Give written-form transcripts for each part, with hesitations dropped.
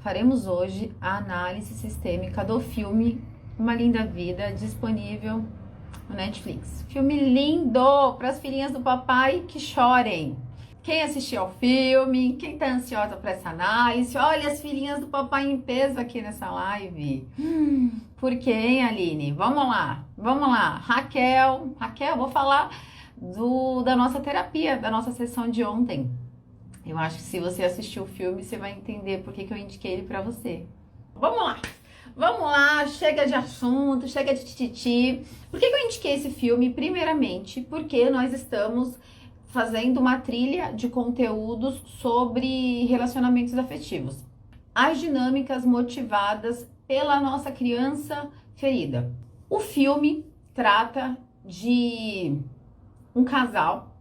faremos hoje a análise sistêmica do filme Uma Linda Vida, disponível no Netflix. Filme lindo para as filhinhas do papai que chorem. Quem assistiu ao filme, quem está ansiosa para essa análise, olha as filhinhas do papai em peso aqui nessa live. Por quê, hein, Aline? Vamos lá. Raquel, vou falar da nossa terapia, da nossa sessão de ontem. Eu acho que se você assistiu o filme, você vai entender por que eu indiquei ele para você. Vamos lá, chega de assunto, chega de tititi. Por que eu indiquei esse filme? Primeiramente, porque nós estamos fazendo uma trilha de conteúdos sobre relacionamentos afetivos. As dinâmicas motivadas pela nossa criança ferida. O filme trata de um casal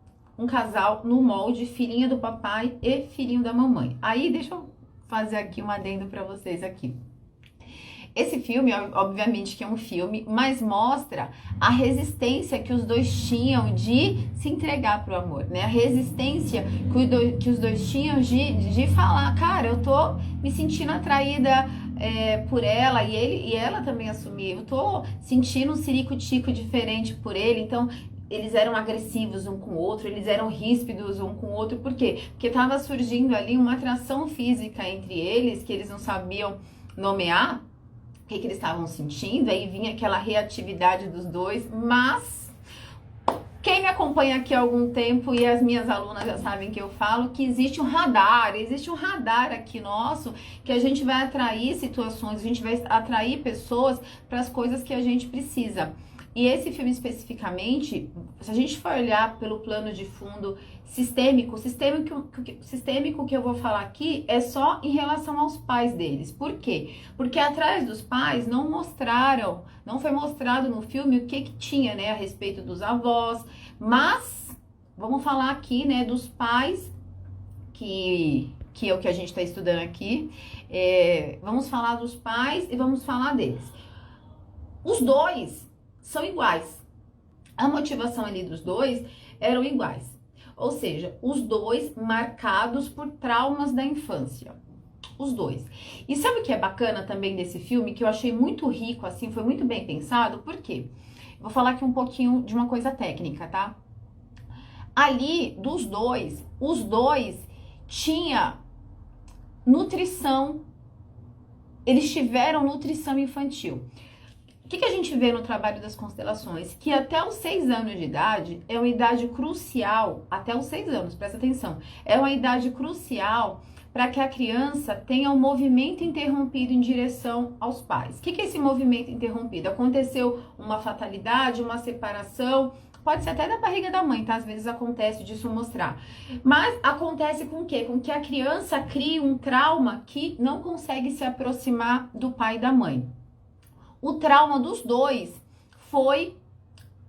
no molde filhinha do papai e filhinho da mamãe. Aí deixa eu fazer aqui um adendo para vocês aqui. Esse filme, obviamente que é um filme, mas mostra a resistência que os dois tinham de se entregar pro amor, né? A resistência que os dois tinham de falar, cara, eu tô me sentindo atraída por ela, e ela também assumiu, eu tô sentindo um ciricutico diferente por ele, então eles eram agressivos um com o outro, eles eram ríspidos um com o outro, por quê? Porque tava surgindo ali uma atração física entre eles, que eles não sabiam nomear, o que eles estavam sentindo, aí vinha aquela reatividade dos dois, mas quem me acompanha aqui há algum tempo e as minhas alunas já sabem que eu falo que existe um radar aqui nosso, que a gente vai atrair situações, a gente vai atrair pessoas para as coisas que a gente precisa. E esse filme especificamente, se a gente for olhar pelo plano de fundo sistêmico que eu vou falar aqui é só em relação aos pais deles. Por quê? Porque atrás dos pais não foi mostrado no filme o que tinha, né, a respeito dos avós, mas vamos falar aqui, né, dos pais, que é o que a gente está estudando aqui. Vamos falar dos pais e vamos falar deles. Os dois são iguais. A motivação ali dos dois eram iguais. Ou seja, os dois marcados por traumas da infância. Os dois. E sabe o que é bacana também desse filme, que eu achei muito rico, assim, foi muito bem pensado? Por quê? Vou falar aqui um pouquinho de uma coisa técnica, tá? Ali, os dois tinham nutrição, eles tiveram nutrição infantil. O que a gente vê no trabalho das constelações? Que até os 6 anos de idade é uma idade crucial, até os 6 anos, presta atenção, é uma idade crucial para que a criança tenha um movimento interrompido em direção aos pais. O que é esse movimento interrompido? Aconteceu uma fatalidade, uma separação, pode ser até da barriga da mãe, tá? Às vezes acontece disso mostrar. Mas acontece com o quê? Com que a criança crie um trauma que não consegue se aproximar do pai e da mãe. O trauma dos dois foi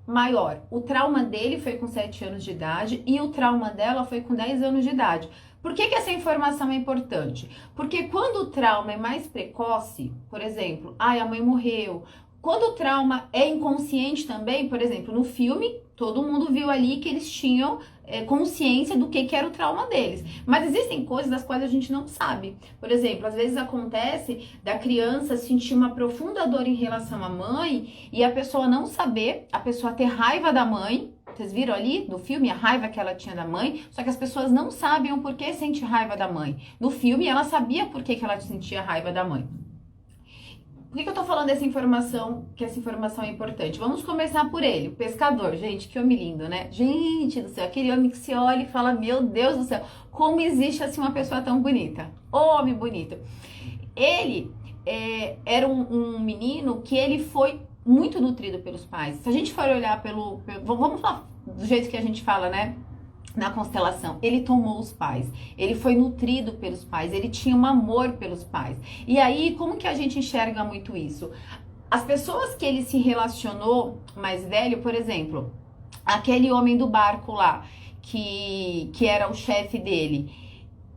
maior. O trauma dele foi com 7 anos de idade e o trauma dela foi com 10 anos de idade. Por que essa informação é importante? Porque quando o trauma é mais precoce, por exemplo, a mãe morreu. Quando o trauma é inconsciente também, por exemplo, no filme, todo mundo viu ali que eles tinham consciência do que era o trauma deles. Mas existem coisas das quais a gente não sabe. Por exemplo, às vezes acontece da criança sentir uma profunda dor em relação à mãe e a pessoa não saber, a pessoa ter raiva da mãe. Vocês viram ali no filme a raiva que ela tinha da mãe? Só que as pessoas não sabem o porquê sente raiva da mãe. No filme, ela sabia por que ela sentia raiva da mãe. Por que eu tô falando dessa informação, que essa informação é importante? Vamos começar por ele, o pescador. Gente, que homem lindo, né? Gente do céu, aquele homem que se olha e fala, meu Deus do céu, como existe assim uma pessoa tão bonita? Homem bonito. Ele era um menino que ele foi muito nutrido pelos pais. Se a gente for olhar vamos falar do jeito que a gente fala, né? Na constelação, ele tomou os pais, ele foi nutrido pelos pais, ele tinha um amor pelos pais. E aí, como que a gente enxerga muito isso? As pessoas que ele se relacionou mais velho, por exemplo, aquele homem do barco lá, que era o chefe dele,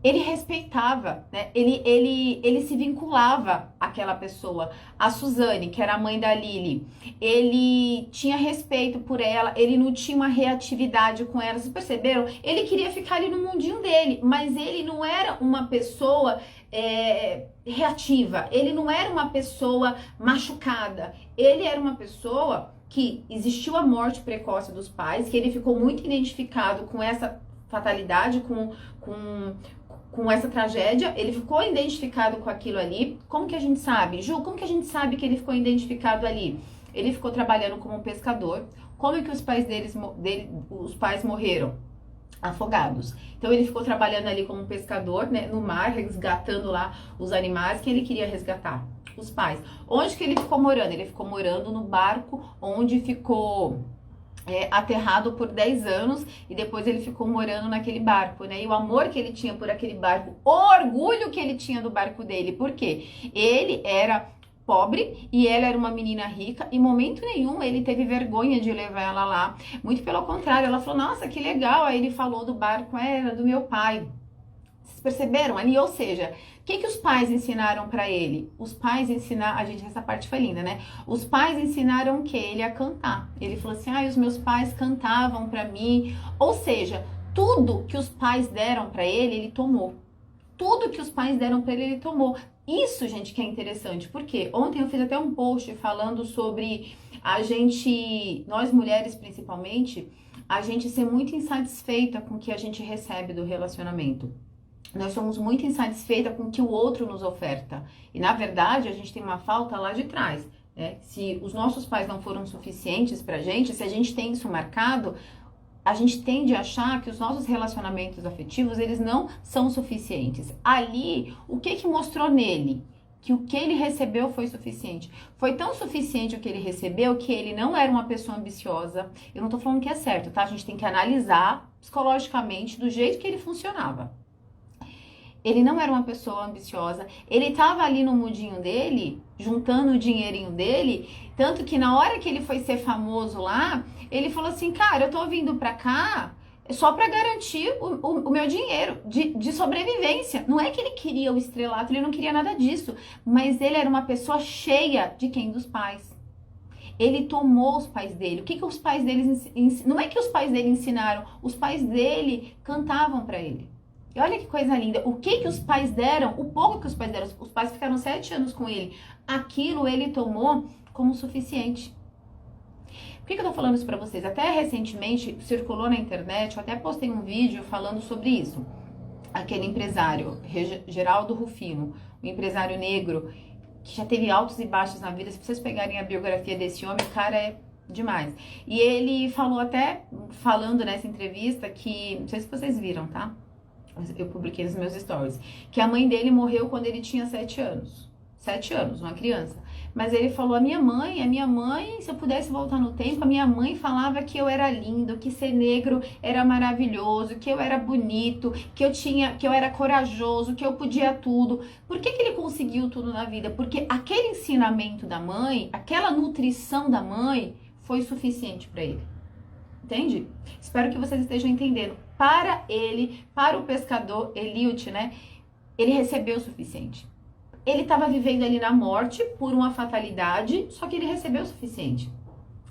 ele respeitava, né? Ele se vinculava àquela pessoa. A Suzane, que era a mãe da Lily, ele tinha respeito por ela, ele não tinha uma reatividade com ela. Vocês perceberam? Ele queria ficar ali no mundinho dele, mas ele não era uma pessoa reativa, ele não era uma pessoa machucada, ele era uma pessoa que existiu a morte precoce dos pais, que ele ficou muito identificado com essa fatalidade, com essa tragédia, ele ficou identificado com aquilo ali. Como que a gente sabe? Ju, como que a gente sabe que ele ficou identificado ali? Ele ficou trabalhando como pescador. Como é que os pais morreram? Afogados. Então ele ficou trabalhando ali como pescador, né, no mar, resgatando lá os animais que ele queria resgatar. Os pais. Onde que ele ficou morando? Ele ficou morando no barco onde ficou aterrado por 10 anos e depois ele ficou morando naquele barco, né? E o amor que ele tinha por aquele barco, o orgulho que ele tinha do barco dele, por quê? Ele era pobre e ela era uma menina rica, em momento nenhum ele teve vergonha de levar ela lá, muito pelo contrário, ela falou, nossa, que legal, aí ele falou do barco, era do meu pai. Vocês perceberam ali? Ou seja, o que os pais ensinaram para ele? Os pais ensinaram, a gente, essa parte foi linda, né? Os pais ensinaram que ele a cantar. Ele falou assim, os meus pais cantavam para mim. Ou seja, tudo que os pais deram para ele tomou. Tudo que os pais deram para ele tomou. Isso, gente, que é interessante, porque ontem eu fiz até um post falando sobre a gente, nós mulheres principalmente, a gente ser muito insatisfeita com o que a gente recebe do relacionamento. Nós somos muito insatisfeitas com o que o outro nos oferta. E, na verdade, a gente tem uma falta lá de trás, né? Se os nossos pais não foram suficientes pra gente, se a gente tem isso marcado, a gente tende a achar que os nossos relacionamentos afetivos, eles não são suficientes. Ali, o que mostrou nele? Que o que ele recebeu foi suficiente. Foi tão suficiente o que ele recebeu que ele não era uma pessoa ambiciosa. Eu não tô falando que é certo, tá? A gente tem que analisar psicologicamente do jeito que ele funcionava. Ele não era uma pessoa ambiciosa, ele estava ali no mundinho dele, juntando o dinheirinho dele, tanto que na hora que ele foi ser famoso lá, ele falou assim, cara, eu tô vindo pra cá só pra garantir o meu dinheiro de sobrevivência. Não é que ele queria o estrelato, ele não queria nada disso, mas ele era uma pessoa cheia de quem? Dos pais. Ele tomou os pais dele. O que os pais dele não é que os pais dele ensinaram, os pais dele cantavam pra ele. E olha que coisa linda, o que os pais deram, o pouco que os pais deram, os pais ficaram 7 anos com ele, aquilo ele tomou como suficiente. Por que eu tô falando isso pra vocês? Até recentemente circulou na internet, eu até postei um vídeo falando sobre isso. Aquele empresário, Geraldo Rufino, um empresário negro, que já teve altos e baixos na vida. Se vocês pegarem a biografia desse homem, o cara é demais. E ele falou até, falando nessa entrevista, que, não sei se vocês viram, tá? Eu publiquei nos meus stories, que a mãe dele morreu quando ele tinha 7 anos. 7 anos, uma criança. Mas ele falou, a minha mãe, se eu pudesse voltar no tempo, a minha mãe falava que eu era lindo, que ser negro era maravilhoso, que eu era bonito, que eu era corajoso, que eu podia tudo. Por que ele conseguiu tudo na vida? Porque aquele ensinamento da mãe, aquela nutrição da mãe, foi suficiente para ele. Entende? Espero que vocês estejam entendendo. Para ele, para o pescador Eliud, né? Ele recebeu o suficiente. Ele estava vivendo ali na morte por uma fatalidade, só que ele recebeu o suficiente.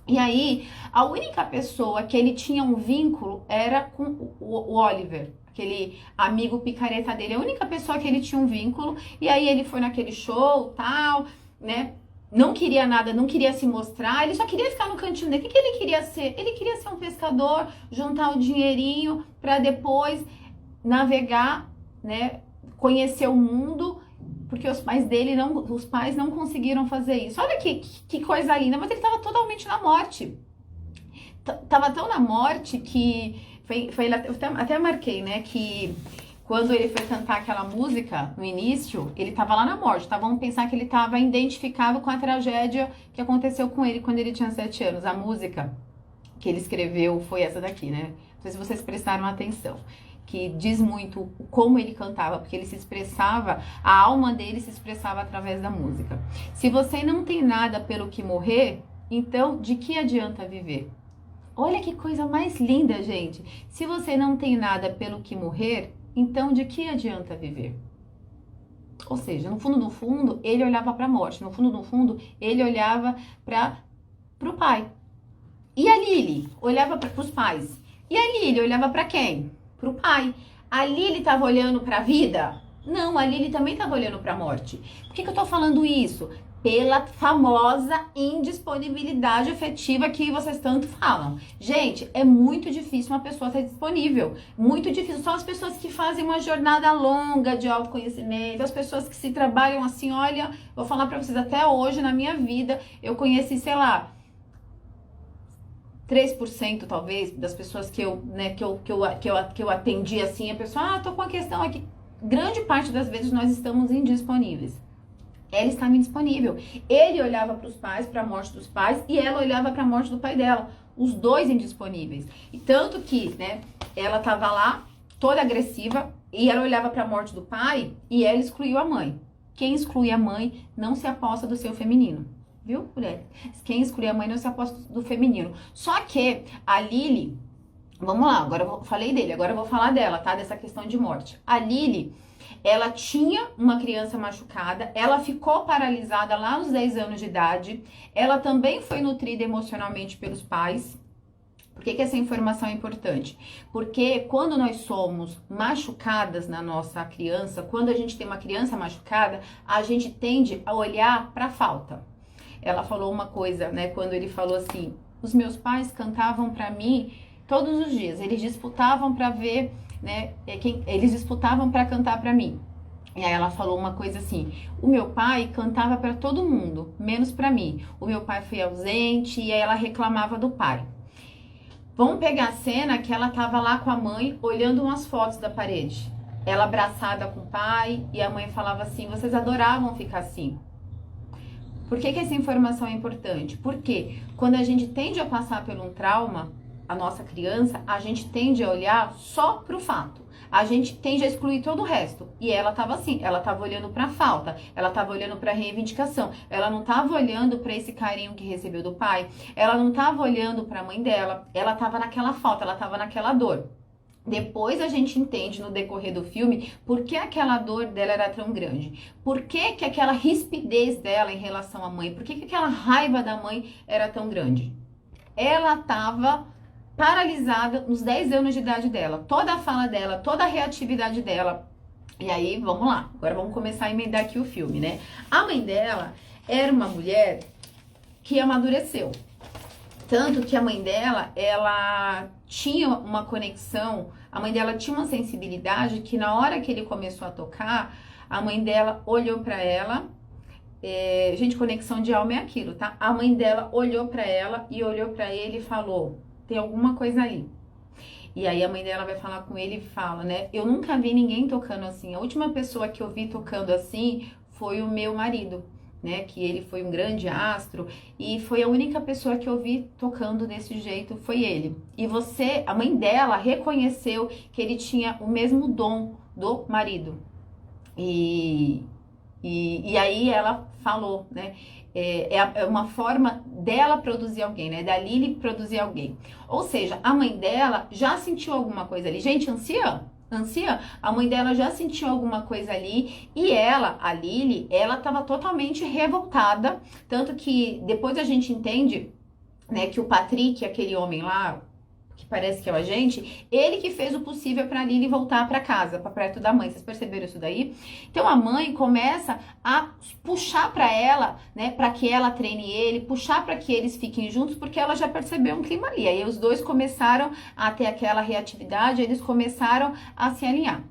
E aí, a única pessoa que ele tinha um vínculo era com o Oliver, aquele amigo picareta dele. A única pessoa que ele tinha um vínculo. E aí ele foi naquele show, tal, né? Não queria nada, não queria se mostrar, ele só queria ficar no cantinho dele. O que ele queria ser? Ele queria ser um pescador, juntar o dinheirinho para depois navegar, né? Conhecer o mundo, porque os pais não conseguiram fazer isso. Olha que coisa linda, mas ele estava totalmente na morte. Tava tão na morte que eu até marquei, né? Que quando ele foi cantar aquela música, no início, ele estava lá na morte, tá? Vamos pensar que ele estava identificado com a tragédia que aconteceu com ele quando ele tinha 7 anos. A música que ele escreveu foi essa daqui, né? Não sei se vocês prestaram atenção, que diz muito como ele cantava, porque ele se expressava, a alma dele se expressava através da música. Se você não tem nada pelo que morrer, então de que adianta viver? Olha que coisa mais linda, gente. Se você não tem nada pelo que morrer, então, de que adianta viver? Ou seja, no fundo, ele olhava para a morte. No fundo, ele olhava para o pai. E a Lily olhava para os pais. E a Lily olhava para quem? Para o pai. A Lily estava olhando para a vida? Não, a Lily também estava olhando para a morte. Por que eu tô falando isso? Pela famosa indisponibilidade afetiva que vocês tanto falam. Gente, é muito difícil uma pessoa estar disponível. Muito difícil. Só as pessoas que fazem uma jornada longa de autoconhecimento, as pessoas que se trabalham assim, olha, vou falar para vocês, até hoje na minha vida, eu conheci, sei lá, 3% talvez das pessoas que eu atendi assim, a pessoa, tô com a questão aqui. Grande parte das vezes nós estamos indisponíveis. Ela estava indisponível. Ele olhava para os pais, para a morte dos pais, e ela olhava para a morte do pai dela. Os dois indisponíveis. E tanto que, né, ela estava lá, toda agressiva, e ela olhava para a morte do pai, e ela excluiu a mãe. Quem exclui a mãe não se aposta do seu feminino. Viu, mulher? Quem exclui a mãe não se aposta do feminino. Só que a Lily, vamos lá, agora eu falei dele, agora eu vou falar dela, tá? Dessa questão de morte. A Lily, ela tinha uma criança machucada, ela ficou paralisada lá aos 10 anos de idade, ela também foi nutrida emocionalmente pelos pais. Por que essa informação é importante? Porque quando nós somos machucadas na nossa criança, quando a gente tem uma criança machucada, a gente tende a olhar para a falta. Ela falou uma coisa, né, quando ele falou assim, os meus pais cantavam para mim todos os dias, eles disputavam para ver, né, eles disputavam para cantar para mim. E aí ela falou uma coisa assim, o meu pai cantava para todo mundo, menos para mim. O meu pai foi ausente e aí ela reclamava do pai. Vamos pegar a cena que ela tava lá com a mãe, olhando umas fotos da parede. Ela abraçada com o pai e a mãe falava assim, vocês adoravam ficar assim. Por que essa informação é importante? Porque quando a gente tende a passar por um trauma, a nossa criança, a gente tende a olhar só para o fato. A gente tende a excluir todo o resto. E ela estava assim, ela estava olhando para a falta, ela estava olhando para a reivindicação, ela não estava olhando para esse carinho que recebeu do pai, ela não estava olhando para a mãe dela, ela estava naquela falta, ela estava naquela dor. Depois a gente entende no decorrer do filme por que aquela dor dela era tão grande. Por que aquela rispidez dela em relação à mãe. Por que aquela raiva da mãe era tão grande. Ela estava paralisada nos 10 anos de idade dela. Toda a fala dela, toda a reatividade dela. E aí, vamos lá. Agora vamos começar a emendar aqui o filme, né? A mãe dela era uma mulher que amadureceu. Tanto que a mãe dela, ela tinha uma conexão, a mãe dela tinha uma sensibilidade que na hora que ele começou a tocar, a mãe dela olhou pra ela, gente, conexão de alma é aquilo, tá? A mãe dela olhou pra ela e olhou pra ele e falou, tem alguma coisa ali. E aí a mãe dela vai falar com ele e fala, né? Eu nunca vi ninguém tocando assim, a última pessoa que eu vi tocando assim foi o meu marido. Né, que ele foi um grande astro e foi a única pessoa que eu vi tocando desse jeito, foi ele. E você, a mãe dela, reconheceu que ele tinha o mesmo dom do marido. E aí ela falou, né, é uma forma dela produzir alguém, né, da Lily produzir alguém. Ou seja, a mãe dela já sentiu alguma coisa ali. Gente, anciã, a mãe dela já sentiu alguma coisa ali e ela, a Lily, ela estava totalmente revoltada, tanto que depois a gente entende, né, que o Patrick, aquele homem lá, que parece que é o agente, ele que fez o possível para Lily voltar para casa, para perto da mãe. Vocês perceberam isso daí? Então a mãe começa a puxar para ela, né, para que ela treine ele, puxar para que eles fiquem juntos, porque ela já percebeu um clima ali. Aí os dois começaram a ter aquela reatividade, eles começaram a se alinhar.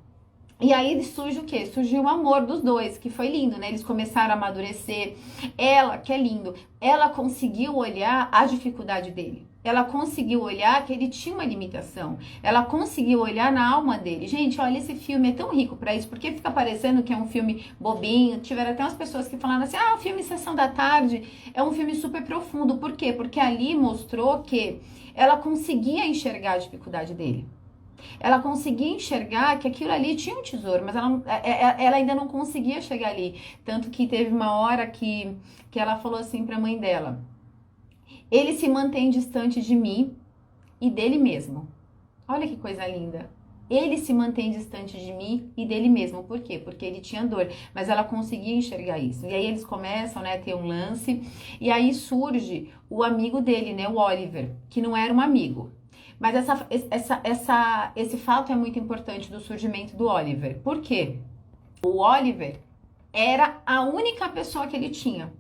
E aí surge o quê? Surgiu o amor dos dois, que foi lindo, né? Eles começaram a amadurecer. Ela, que é lindo, ela conseguiu olhar a dificuldade dele. Ela conseguiu olhar que ele tinha uma limitação. Ela conseguiu olhar na alma dele. Gente, olha, esse filme é tão rico pra isso, porque fica parecendo que é um filme bobinho. Tiveram até umas pessoas que falaram assim, o filme Sessão da Tarde é um filme super profundo. Por quê? Porque ali mostrou que ela conseguia enxergar a dificuldade dele. Ela conseguia enxergar que aquilo ali tinha um tesouro, mas ela ainda não conseguia chegar ali. Tanto que teve uma hora que ela falou assim pra mãe dela, ele se mantém distante de mim e dele mesmo. Olha que coisa linda. Ele se mantém distante de mim e dele mesmo. Por quê? Porque ele tinha dor. Mas ela conseguia enxergar isso. E aí eles começam, né, a ter um lance. E aí surge o amigo dele, né, o Oliver, que não era um amigo. Mas esse fato é muito importante do surgimento do Oliver. Por quê? O Oliver era a única pessoa que ele tinha.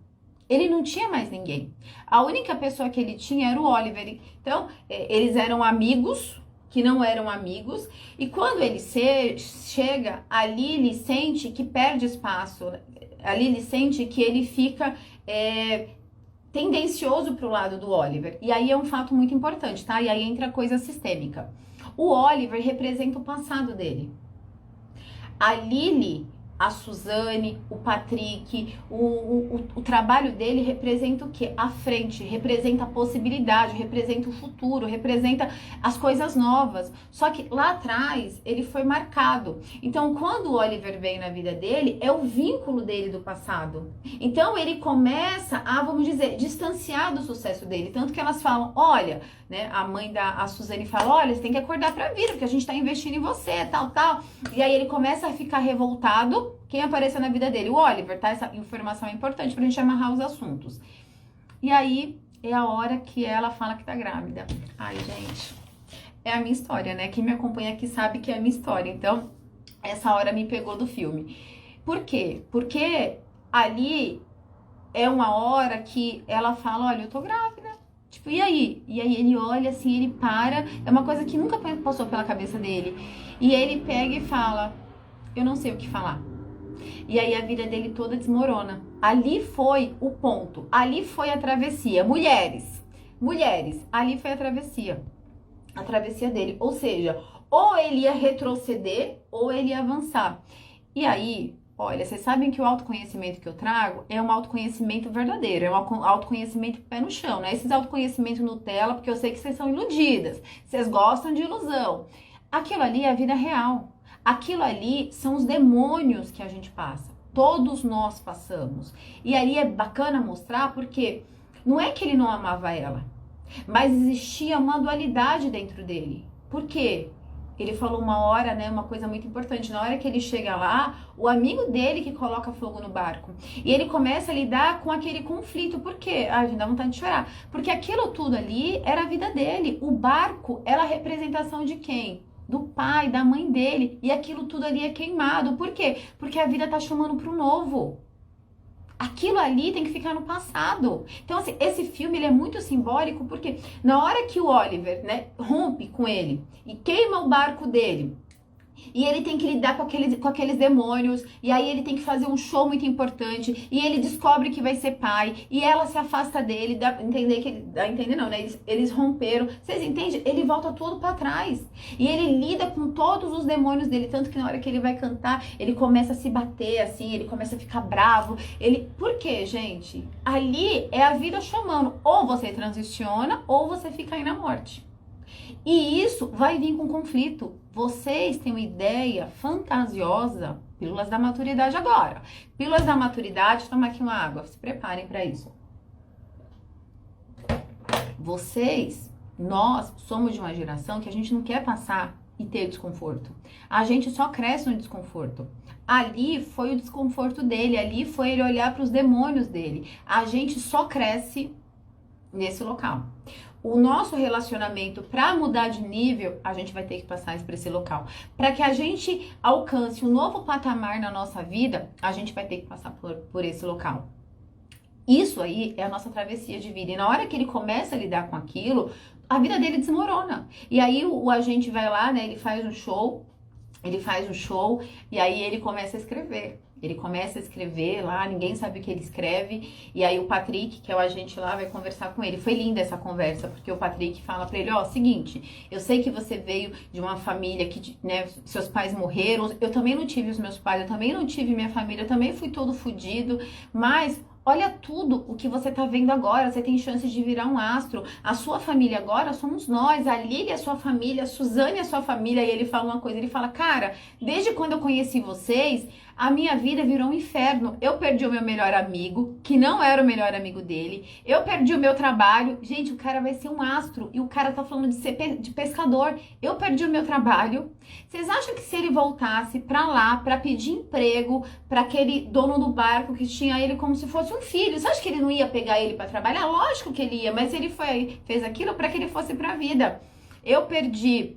Ele não tinha mais ninguém. A única pessoa que ele tinha era o Oliver. Então, eles eram amigos, que não eram amigos. E quando ele chega, a Lily sente que perde espaço. A Lily sente que ele fica tendencioso para o lado do Oliver. E aí é um fato muito importante, tá? E aí entra a coisa sistêmica. O Oliver representa o passado dele. A Lily, a Suzane, o Patrick, o trabalho dele representa o quê? A frente, representa a possibilidade, representa o futuro, representa as coisas novas. Só que lá atrás ele foi marcado. Então, quando o Oliver vem na vida dele, é o vínculo dele do passado. Então, ele começa a, vamos dizer, distanciar do sucesso dele. Tanto que elas falam, olha, né, a mãe da Suzane fala, olha, você tem que acordar pra vida, porque a gente tá investindo em você, tal, tal. E aí ele começa a ficar revoltado. Quem apareceu na vida dele? O Oliver, tá? Essa informação é importante pra gente amarrar os assuntos. E aí é a hora que ela fala que tá grávida. Ai, gente, é a minha história, né? Quem me acompanha aqui sabe que é a minha história. Então, essa hora me pegou do filme. Por quê? Porque ali é uma hora que ela fala, olha, eu tô grávida. Tipo, e aí? E aí ele olha assim, ele para. É uma coisa que nunca passou pela cabeça dele. E ele pega e fala, eu não sei o que falar. E aí a vida dele toda desmorona. Ali foi o ponto. Ali foi a travessia. Mulheres, ali foi a travessia. A travessia dele. Ou seja, ou ele ia retroceder, ou ele ia avançar. E aí, olha, vocês sabem que o autoconhecimento que eu trago é um autoconhecimento verdadeiro, é um autoconhecimento pé no chão, né? Esses autoconhecimentos Nutella, porque eu sei que vocês são iludidas, vocês gostam de ilusão. Aquilo ali é a vida real. Aquilo ali são os demônios que a gente passa. Todos nós passamos. E ali é bacana mostrar porque não é que ele não amava ela, mas existia uma dualidade dentro dele. Por quê? Ele falou uma hora, né, uma coisa muito importante. Na hora que ele chega lá, o amigo dele que coloca fogo no barco. E ele começa a lidar com aquele conflito. Por quê? Ai, gente, dá vontade de chorar. Porque aquilo tudo ali era a vida dele. O barco era a representação de quem? Do pai, da mãe dele. E aquilo tudo ali é queimado. Por quê? Porque a vida tá chamando pro novo. Aquilo ali tem que ficar no passado. Então, assim, esse filme ele é muito simbólico porque na hora que o Oliver, né, rompe com ele e queima o barco dele, e ele tem que lidar com aqueles demônios, e aí ele tem que fazer um show muito importante, e ele descobre que vai ser pai, e ela se afasta dele, dá a entender que entender não, né? Eles romperam. Vocês entendem? Ele volta todo pra trás. E ele lida com todos os demônios dele, tanto que na hora que ele vai cantar, ele começa a se bater, assim, ele começa a ficar bravo. Por quê, gente? Ali é a vida chamando. Ou você transiciona, ou você fica aí na morte. E isso vai vir com conflito. Vocês têm uma ideia fantasiosa, pílulas da maturidade agora. Pílulas da maturidade, toma aqui uma água, se preparem para isso. Nós somos de uma geração que a gente não quer passar e ter desconforto. A gente só cresce no desconforto. Ali foi o desconforto dele, ali foi ele olhar para os demônios dele. A gente só cresce nesse local. O nosso relacionamento, para mudar de nível, a gente vai ter que passar por esse local. Para que a gente alcance um novo patamar na nossa vida, a gente vai ter que passar por esse local. Isso aí é a nossa travessia de vida. E na hora que ele começa a lidar com aquilo, a vida dele desmorona. E aí o agente vai lá, né? Ele faz um show e aí ele começa a escrever. Ele começa a escrever lá, ninguém sabe o que ele escreve. E aí o Patrick, que é o agente lá, vai conversar com ele. Foi linda essa conversa, porque o Patrick fala pra ele, ó, seguinte, eu sei que você veio de uma família que, né, seus pais morreram. Eu também não tive os meus pais, eu também não tive minha família, eu também fui todo fodido. Mas olha tudo o que você tá vendo agora. Você tem chance de virar um astro. A sua família agora somos nós. A Lily é a sua família, a Suzane é a sua família. E ele fala uma coisa, ele fala, cara, desde quando eu conheci vocês, a minha vida virou um inferno. Eu perdi o meu melhor amigo, que não era o melhor amigo dele. Eu perdi o meu trabalho. Gente, o cara vai ser um astro. E o cara tá falando de ser de pescador. Eu perdi o meu trabalho. Vocês acham que se ele voltasse pra lá, pra pedir emprego, pra aquele dono do barco que tinha ele como se fosse um filho, você acha que ele não ia pegar ele pra trabalhar? Lógico que ele ia, mas ele fez aquilo pra que ele fosse pra vida. Eu perdi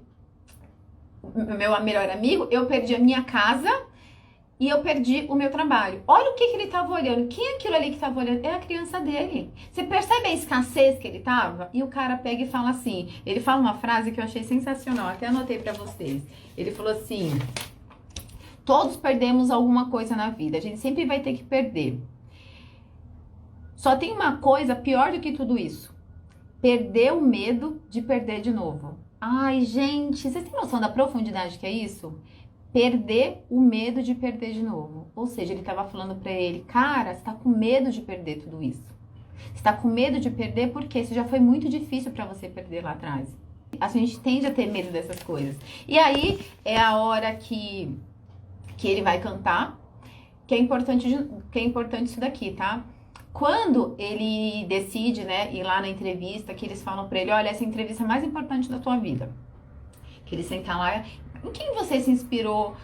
o meu melhor amigo, eu perdi a minha casa, e eu perdi o meu trabalho. Olha o que ele estava olhando. Quem é aquilo ali que estava olhando? É a criança dele. Você percebe a escassez que ele estava? E o cara pega e fala assim, ele fala uma frase que eu achei sensacional, até anotei para vocês. Ele falou assim: todos perdemos alguma coisa na vida, a gente sempre vai ter que perder. Só tem uma coisa pior do que tudo isso: perder o medo de perder de novo. Ai, gente, vocês têm noção da profundidade que é isso? Perder o medo de perder de novo. Ou seja, ele estava falando para ele: cara, você tá com medo de perder tudo isso. Você tá com medo de perder porque isso já foi muito difícil para você perder lá atrás. A gente tende a ter medo dessas coisas. E aí é a hora que ele vai cantar, que é importante isso daqui, tá? Quando ele decide, né, ir lá na entrevista, que eles falam pra ele: olha, essa é a entrevista mais importante da tua vida. Que ele senta lá: em quem você se inspirou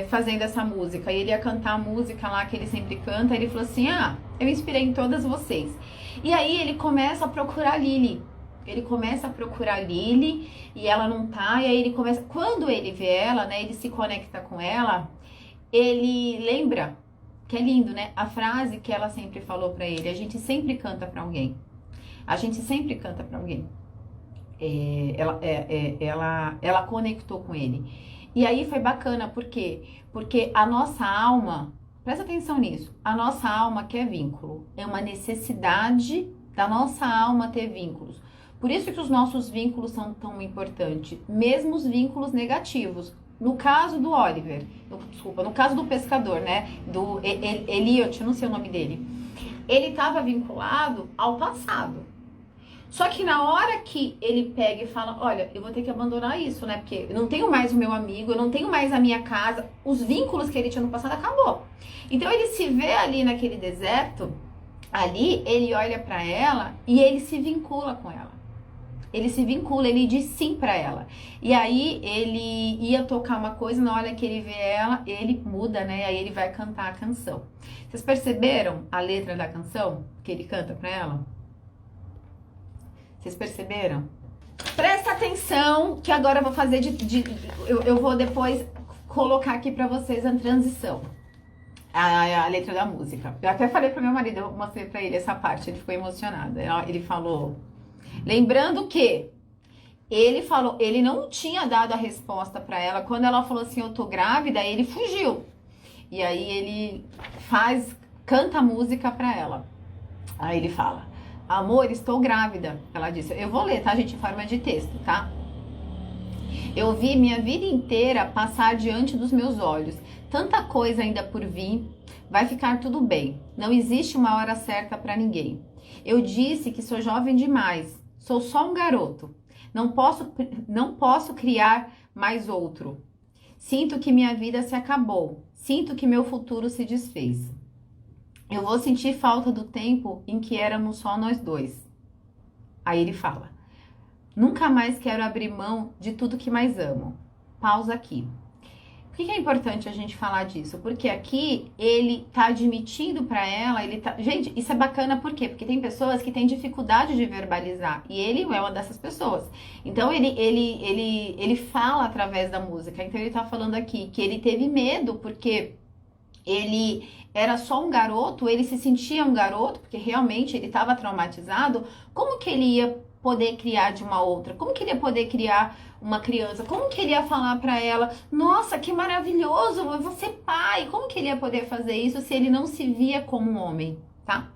fazendo essa música? E ele ia cantar a música lá que ele sempre canta. Ele falou assim: ah, eu inspirei em todas vocês. E aí ele começa a procurar a Lily. Ele começa a procurar a Lily e ela não tá. E aí ele começa, quando ele vê ela, né, ele se conecta com ela, ele lembra, que é lindo, né? A frase que ela sempre falou pra ele: a gente sempre canta pra alguém. A gente sempre canta pra alguém. Ela conectou com ele. E aí foi bacana, por quê? Porque a nossa alma, presta atenção nisso, a nossa alma quer vínculo. É uma necessidade da nossa alma ter vínculos. Por isso que os nossos vínculos são tão importantes, mesmo os vínculos negativos. No caso do Oliver, no caso do pescador, né? Do Elliot, eu não sei o nome dele. Ele estava vinculado ao passado. Só que na hora que ele pega e fala: olha, eu vou ter que abandonar isso, né? Porque eu não tenho mais o meu amigo, eu não tenho mais a minha casa. Os vínculos que ele tinha no passado acabou. Então ele se vê ali naquele deserto, ali ele olha pra ela e ele se vincula com ela. Ele se vincula, ele diz sim pra ela. E aí ele ia tocar uma coisa, na hora que ele vê ela, ele muda, né? Aí ele vai cantar a canção. Vocês perceberam a letra da canção que ele canta pra ela? Vocês perceberam? Presta atenção que agora eu vou fazer eu vou depois colocar aqui pra vocês a transição. A letra da música. Eu até falei pro meu marido, eu mostrei pra ele essa parte, ele ficou emocionado. Ele falou... Lembrando que ele falou, ele não tinha dado a resposta pra ela. Quando ela falou assim: eu tô grávida, ele fugiu. E aí ele canta a música pra ela. Aí ele fala: amor, estou grávida. Ela disse, eu vou ler, tá, gente, em forma de texto, tá? Eu vi minha vida inteira passar diante dos meus olhos. Tanta coisa ainda por vir. Vai ficar tudo bem. Não existe uma hora certa pra ninguém. Eu disse que sou jovem demais. Sou só um garoto. Não posso criar mais outro. Sinto que minha vida se acabou. Sinto que meu futuro se desfez. Eu vou sentir falta do tempo em que éramos só nós dois. Aí ele fala: nunca mais quero abrir mão de tudo que mais amo. Pausa aqui. Por que é importante a gente falar disso? Porque aqui ele tá admitindo pra ela, Gente, isso é bacana por quê? Porque tem pessoas que têm dificuldade de verbalizar, e ele é uma dessas pessoas. Então ele fala através da música. Então ele tá falando aqui que ele teve medo porque ele era só um garoto, ele se sentia um garoto, porque realmente ele estava traumatizado. Como que ele ia poder criar de uma outra? Como que ele ia poder criar uma criança? Como que ele ia falar pra ela: nossa, que maravilhoso, eu vou ser pai? Como que ele ia poder fazer isso se ele não se via como um homem, tá?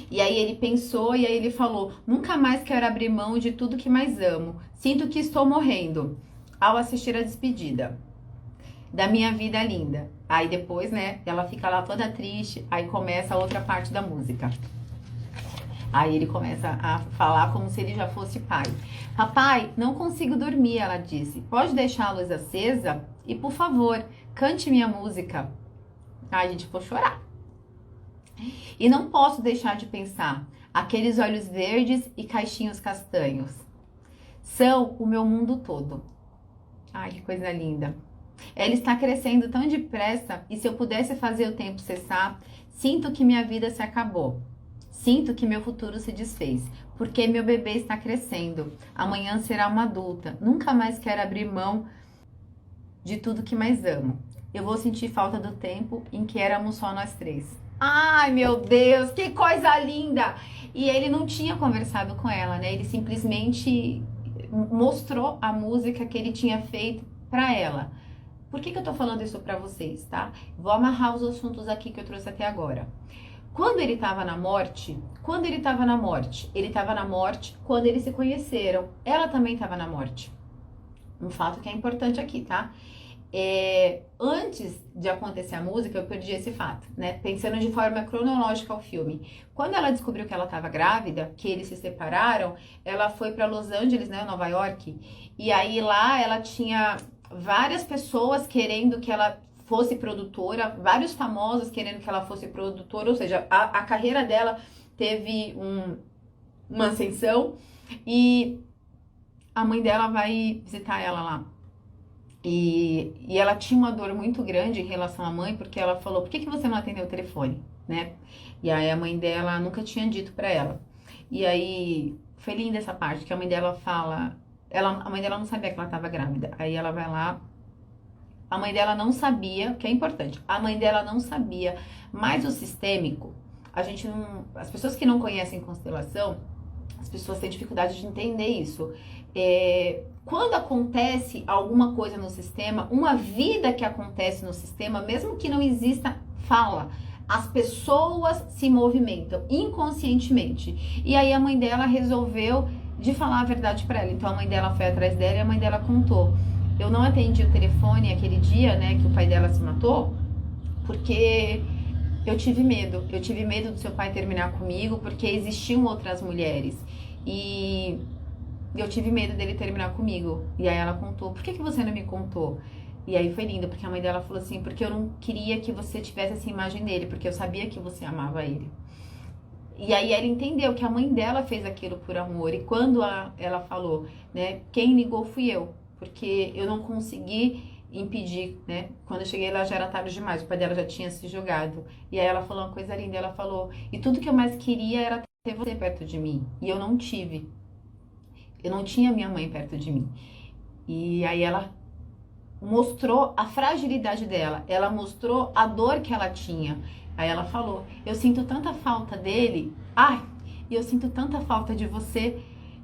E aí ele pensou e aí ele falou: nunca mais quero abrir mão de tudo que mais amo. Sinto que estou morrendo ao assistir a despedida da minha vida linda. Aí depois, né, ela fica lá toda triste, aí começa a outra parte da música. Aí ele começa a falar como se ele já fosse pai. Papai, não consigo dormir, ela disse. Pode deixar a luz acesa? E por favor, cante minha música. Ai, gente, vou chorar. E não posso deixar de pensar. Aqueles olhos verdes e caixinhos castanhos são o meu mundo todo. Ai, que coisa linda. Ela está crescendo tão depressa e se eu pudesse fazer o tempo cessar, sinto que minha vida se acabou. Sinto que meu futuro se desfez, porque meu bebê está crescendo. Amanhã será uma adulta. Nunca mais quero abrir mão de tudo que mais amo. Eu vou sentir falta do tempo em que éramos só nós três. Ai, meu Deus, que coisa linda! E ele não tinha conversado com ela, né? Ele simplesmente mostrou a música que ele tinha feito pra ela. Por que eu tô falando isso pra vocês, tá? Vou amarrar os assuntos aqui que eu trouxe até agora. Quando ele estava na morte, ele estava na morte quando eles se conheceram. Ela também estava na morte. Um fato que é importante aqui, tá? Antes de acontecer a música, eu perdi esse fato, né? Pensando de forma cronológica ao filme. Quando ela descobriu que ela estava grávida, que eles se separaram, ela foi para Los Angeles, né, Nova York. E aí lá ela tinha várias pessoas querendo que ela fosse produtora, vários famosos querendo que ela fosse produtora, ou seja, a carreira dela teve uma ascensão e a mãe dela vai visitar ela lá. E ela tinha uma dor muito grande em relação à mãe, porque ela falou, por que você não atendeu o telefone, né? E aí a mãe dela nunca tinha dito pra ela. E aí, foi linda essa parte, que a mãe dela fala, a mãe dela não sabia que ela estava grávida. Aí ela vai lá, a mãe dela não sabia, que é importante, a mãe dela não sabia, mas o sistêmico, as pessoas que não conhecem constelação, as pessoas têm dificuldade de entender isso. Quando acontece alguma coisa no sistema, uma vida que acontece no sistema, mesmo que não exista fala, as pessoas se movimentam inconscientemente. E aí a mãe dela resolveu de falar a verdade para ela. Então a mãe dela foi atrás dela e a mãe dela contou. Eu não atendi o telefone aquele dia, né, que o pai dela se matou, porque eu tive medo. Eu tive medo do seu pai terminar comigo, porque existiam outras mulheres. E eu tive medo dele terminar comigo. E aí ela contou, por que você não me contou? E aí foi lindo, porque a mãe dela falou assim, porque eu não queria que você tivesse essa imagem dele, porque eu sabia que você amava ele. E aí ela entendeu que a mãe dela fez aquilo por amor. E quando ela falou, né, quem ligou fui eu, porque eu não consegui impedir, né? Quando eu cheguei lá já era tarde demais, o pai dela já tinha se jogado. E aí ela falou uma coisa linda, ela falou, e tudo que eu mais queria era ter você perto de mim. E eu não tive. Eu não tinha minha mãe perto de mim. E aí ela mostrou a fragilidade dela, ela mostrou a dor que ela tinha. Aí ela falou, eu sinto tanta falta dele, e eu sinto tanta falta de você.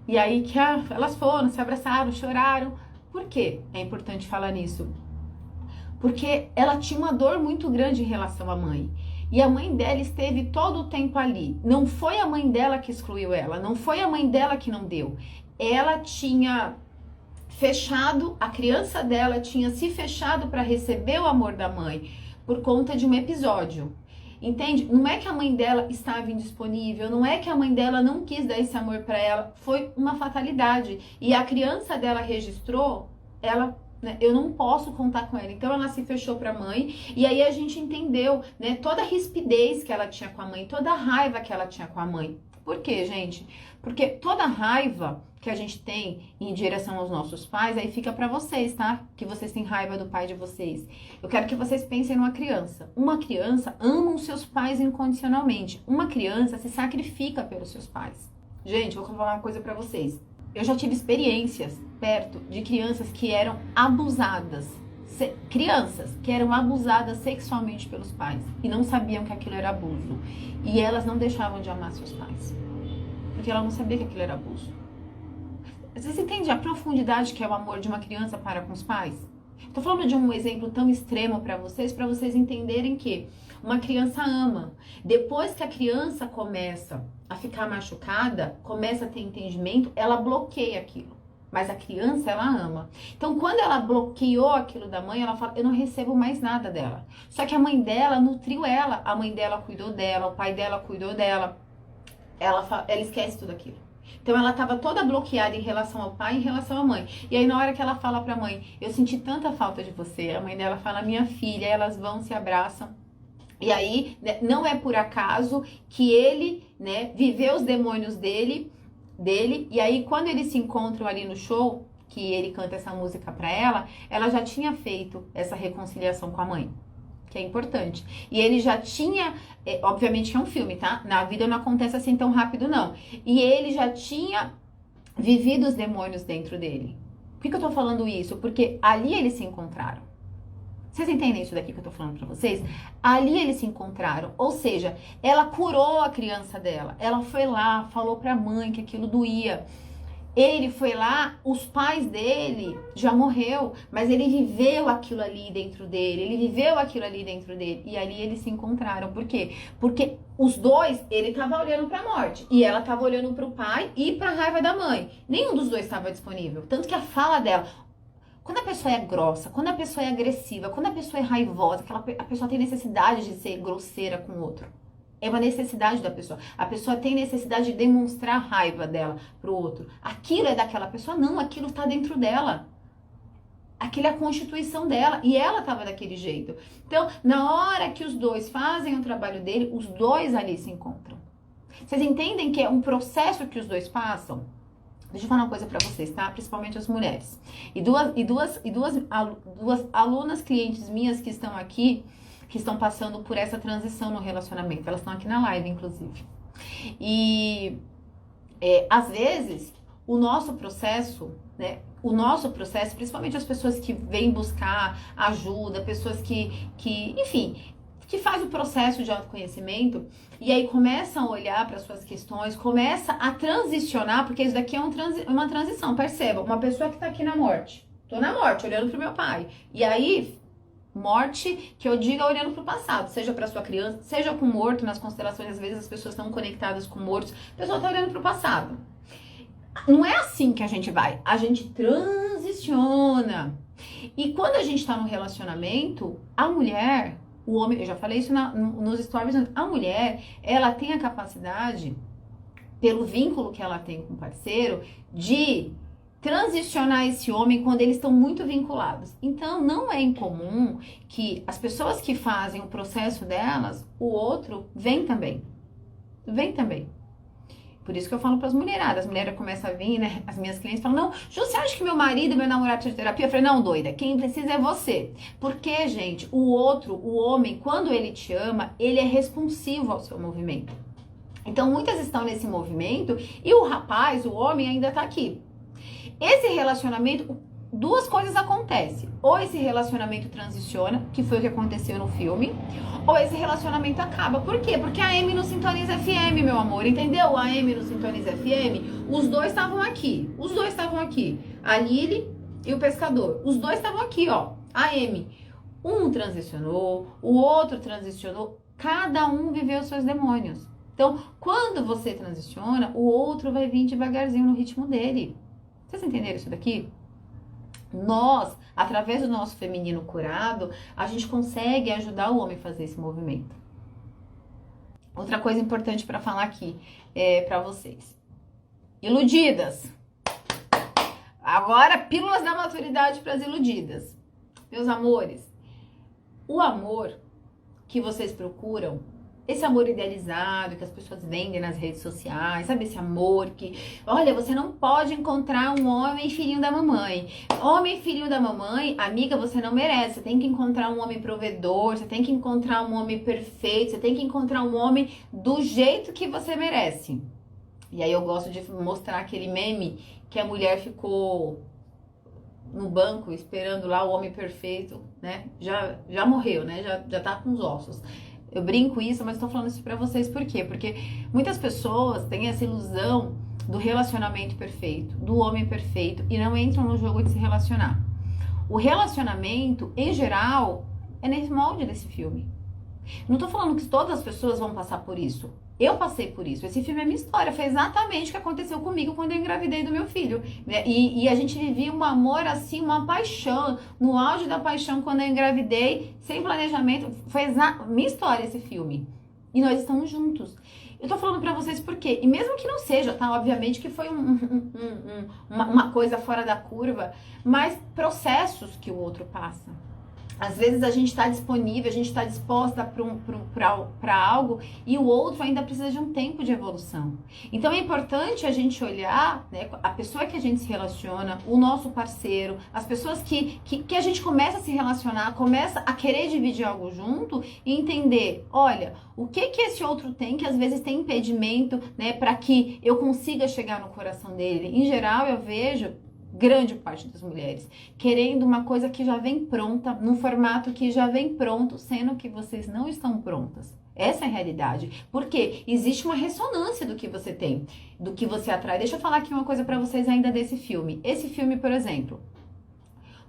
E aí que elas foram, se abraçaram, choraram. Por quê? É importante falar nisso. Porque ela tinha uma dor muito grande em relação à mãe. E a mãe dela esteve todo o tempo ali. Não foi a mãe dela que excluiu ela, não foi a mãe dela que não deu. Ela tinha fechado, a criança dela tinha se fechado para receber o amor da mãe por conta de um episódio. Entende? Não é que a mãe dela estava indisponível, não é que a mãe dela não quis dar esse amor para ela, foi uma fatalidade. E a criança dela registrou, né, eu não posso contar com ela. Então ela se fechou para a mãe e aí a gente entendeu, né, toda a rispidez que ela tinha com a mãe, toda a raiva que ela tinha com a mãe. Por quê, gente? Porque toda a raiva que a gente tem em direção aos nossos pais, aí fica pra vocês, tá? Que vocês têm raiva do pai de vocês. Eu quero que vocês pensem numa criança. Uma criança ama os seus pais incondicionalmente. Uma criança se sacrifica pelos seus pais. Gente, vou falar uma coisa pra vocês. Eu já tive experiências perto de crianças que eram abusadas. Crianças que eram abusadas sexualmente pelos pais e não sabiam que aquilo era abuso. E elas não deixavam de amar seus pais. Porque ela não sabia que aquilo era abuso. Vocês entendem a profundidade que é o amor de uma criança para com os pais? Estou falando de um exemplo tão extremo para vocês entenderem que uma criança ama. Depois que a criança começa a ficar machucada, começa a ter entendimento, ela bloqueia aquilo. Mas a criança, ela ama. Então, quando ela bloqueou aquilo da mãe, ela fala, eu não recebo mais nada dela. Só que a mãe dela nutriu ela. A mãe dela cuidou dela, o pai dela cuidou dela. Ela esquece tudo aquilo. Então ela estava toda bloqueada em relação ao pai e em relação à mãe. E aí na hora que ela fala pra mãe, eu senti tanta falta de você, a mãe dela fala, minha filha, e elas vão, se abraçam. E aí, né, não é por acaso que ele, né, viveu os demônios dele, e aí quando eles se encontram ali no show, que ele canta essa música pra ela já tinha feito essa reconciliação com a mãe. Que é importante. E ele já tinha, obviamente que é um filme, tá? Na vida não acontece assim tão rápido, não. E ele já tinha vivido os demônios dentro dele. Por que eu tô falando isso? Porque ali eles se encontraram. Vocês entendem isso daqui que eu tô falando pra vocês? Ali eles se encontraram, ou seja, ela curou a criança dela. Ela foi lá, falou pra mãe que aquilo doía. Ele foi lá, os pais dele já morreu, mas ele viveu aquilo ali dentro dele, ele viveu aquilo ali dentro dele, e ali eles se encontraram. Por quê? Porque os dois, ele tava olhando pra morte, e ela tava olhando pro pai e pra raiva da mãe. Nenhum dos dois estava disponível, tanto que a fala dela, quando a pessoa é grossa, quando a pessoa é agressiva, quando a pessoa é raivosa, a pessoa tem necessidade de ser grosseira com o outro. É uma necessidade da pessoa. A pessoa tem necessidade de demonstrar a raiva dela pro outro. Aquilo é daquela pessoa? Não, aquilo tá dentro dela. Aquilo é a constituição dela. E ela tava daquele jeito. Então, na hora que os dois fazem o trabalho dele, os dois ali se encontram. Vocês entendem que é um processo que os dois passam? Deixa eu falar uma coisa pra vocês, tá? Principalmente as mulheres. E duas alunas clientes minhas que estão aqui, que estão passando por essa transição no relacionamento. Elas estão aqui na live, inclusive. E às vezes o nosso processo, né? O nosso processo, principalmente as pessoas que vêm buscar ajuda, pessoas enfim, que faz o processo de autoconhecimento e aí começam a olhar para suas questões, começa a transicionar, porque isso daqui é uma transição, perceba, uma pessoa que tá aqui na morte, tô na morte, olhando pro meu pai, e aí, morte, que eu diga olhando pro passado, seja pra sua criança, seja com morto, nas constelações, às vezes as pessoas estão conectadas com mortos, a pessoa tá olhando pro passado. Não é assim que a gente vai, a gente transiciona. E quando a gente tá no relacionamento, a mulher, o homem, eu já falei isso nos stories, a mulher, ela tem a capacidade, pelo vínculo que ela tem com o parceiro, de transicionar esse homem quando eles estão muito vinculados. Então, não é incomum que as pessoas que fazem o processo delas, o outro vem também. Vem também. Por isso que eu falo para as mulheradas. As mulheres começam a vir, né? As minhas clientes falam, não, Ju, você acha que meu marido, meu namorado precisa de terapia? Eu falei, não, doida, quem precisa é você. Porque, gente, o outro, o homem, quando ele te ama, ele é responsivo ao seu movimento. Então, muitas estão nesse movimento e o rapaz, o homem, ainda tá aqui. Esse relacionamento, duas coisas acontecem. Ou esse relacionamento transiciona, que foi o que aconteceu no filme, ou esse relacionamento acaba. Por quê? Porque a Amy não sintoniza FM, meu amor, entendeu? A Amy não sintoniza FM, os dois estavam aqui. Os dois estavam aqui. A Lily e o pescador. Os dois estavam aqui, ó. A Amy. Um transicionou, o outro transicionou. Cada um viveu seus demônios. Então, quando você transiciona, o outro vai vir devagarzinho no ritmo dele. Vocês entenderam isso daqui? Nós, através do nosso feminino curado, a gente consegue ajudar o homem a fazer esse movimento. Outra coisa importante para falar aqui para vocês. Iludidas. Agora, pílulas da maturidade para as iludidas. Meus amores, o amor que vocês procuram, esse amor idealizado que as pessoas vendem nas redes sociais, sabe? Esse amor que, olha, você não pode encontrar um homem filhinho da mamãe. Homem filhinho da mamãe, amiga, você não merece. Você tem que encontrar um homem provedor, você tem que encontrar um homem perfeito, você tem que encontrar um homem do jeito que você merece. E aí eu gosto de mostrar aquele meme que a mulher ficou no banco esperando lá o homem perfeito, né? Já morreu, né? Já tá com os ossos. Eu brinco isso, mas estou falando isso pra vocês por quê? Porque muitas pessoas têm essa ilusão do relacionamento perfeito, do homem perfeito, e não entram no jogo de se relacionar. O relacionamento, em geral, é nesse molde desse filme. Não tô falando que todas as pessoas vão passar por isso. Eu passei por isso. Esse filme é minha história. Foi exatamente o que aconteceu comigo quando eu engravidei do meu filho. E a gente vivia um amor assim, uma paixão. No auge da paixão, quando eu engravidei, sem planejamento. Foi minha história esse filme. E nós estamos juntos. Eu tô falando pra vocês por quê? E mesmo que não seja, tá? Obviamente que foi uma coisa fora da curva. Mas processos que o outro passa. Às vezes a gente está disponível, a gente está disposta para algo e o outro ainda precisa de um tempo de evolução. Então é importante a gente olhar, né, a pessoa que a gente se relaciona, o nosso parceiro, as pessoas que a gente começa a se relacionar, começa a querer dividir algo junto e entender, olha, o que esse outro tem que às vezes tem impedimento, né, para que eu consiga chegar no coração dele. Em geral eu vejo grande parte das mulheres, querendo uma coisa que já vem pronta, num formato que já vem pronto, sendo que vocês não estão prontas. Essa é a realidade. Porque existe uma ressonância do que você tem, do que você atrai. Deixa eu falar aqui uma coisa pra vocês ainda desse filme. Esse filme, por exemplo,